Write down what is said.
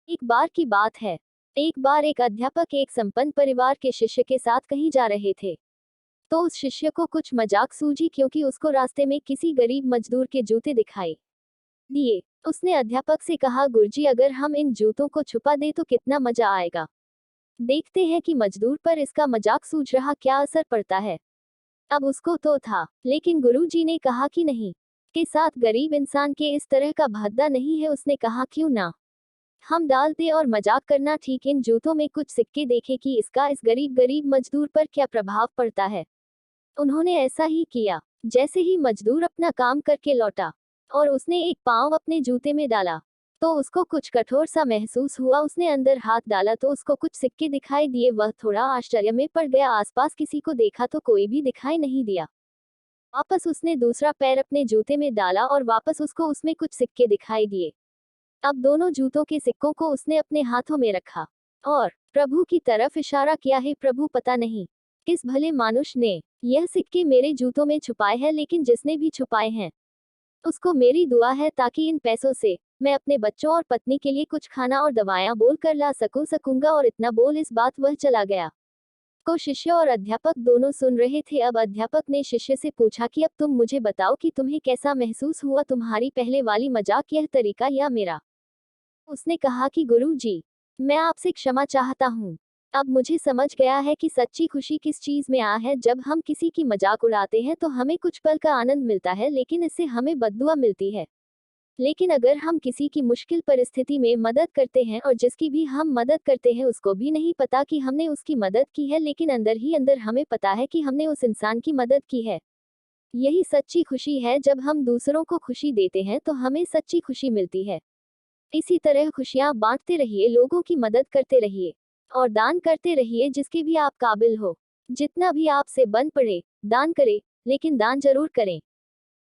एक बार की बात है। एक बार एक अध्यापक एक संपन्न परिवार के शिष्य के साथ कहीं जा रहे थे। तो उस शिष्य को कुछ मजाक सूझी क्योंकि उसको रास्ते में किसी गरीब मजदूर के जूते दिखाई दिए। उसने अध्यापक से कहा, गुरुजी अगर हम इन जूतों को छुपा दे तो कितना मजा आएगा। देखते हैं कि मजदूर पर इसका मजाक सूझ रहा क्या असर पड़ता है। अब उसको तो था, लेकिन गुरुजी ने कहा कि नहीं, के साथ गरीब इंसान के इस तरह का भद्दा नहीं है। उसने कहा, क्यों ना हम डाल दे और मजाक करना ठीक, इन जूतों में कुछ सिक्के देखे कि इसका इस गरीब गरीब मजदूर पर क्या प्रभाव पड़ता है। उन्होंने ऐसा ही किया। जैसे ही मजदूर अपना काम करके लौटा और उसने एक पांव अपने जूते में डाला तो उसको कुछ कठोर सा महसूस हुआ। उसने अंदर हाथ डाला तो उसको कुछ सिक्के दिखाई दिए। वह थोड़ा आश्चर्य में पड़ गया। आसपास किसी को देखा तो कोई भी दिखाई नहीं दिया। वापस उसने दूसरा पैर अपने जूते में डाला और वापस उसको उसमें कुछ सिक्के दिखाई दिए। अब दोनों जूतों के सिक्कों को उसने अपने हाथों में रखा और प्रभु की तरफ इशारा किया है, प्रभु पता नहीं किस भले मानुष ने यह सिक्के मेरे जूतों में छुपाए हैं, लेकिन जिसने भी छुपाए हैं उसको मेरी दुआ है ताकि इन पैसों से मैं अपने बच्चों और पत्नी के लिए कुछ खाना और दवाएं बोल कर ला सकूंगा। और इतना बोल इस बात वह चला गया। को शिष्य और अध्यापक दोनों सुन रहे थे। अब अध्यापक ने शिष्य से पूछा कि अब तुम मुझे बताओ कि तुम्हें कैसा महसूस हुआ, तुम्हारी पहले वाली मजाक यह तरीका या मेरा। उसने कहा कि गुरु जी, मैं आपसे क्षमा चाहता हूँ। अब मुझे समझ गया है कि सच्ची खुशी किस चीज में आ है। जब हम किसी की मजाक उड़ाते हैं तो हमें कुछ पल का आनंद मिलता है, लेकिन इससे हमें बद्दुआ मिलती है। लेकिन अगर हम किसी की मुश्किल परिस्थिति में मदद करते हैं और जिसकी भी हम मदद करते हैं उसको भी नहीं पता कि हमने उसकी मदद की है, लेकिन अंदर ही अंदर हमें पता है कि हमने उस इंसान की मदद की है। यही सच्ची खुशी है। जब हम दूसरों को खुशी देते हैं तो हमें सच्ची खुशी मिलती है। इसी तरह खुशियां बांटते रहिए, लोगों की मदद करते रहिए और दान करते रहिए जिसके भी आप काबिल हो। जितना भी आपसे बन पड़े दान करें, लेकिन दान जरूर करें।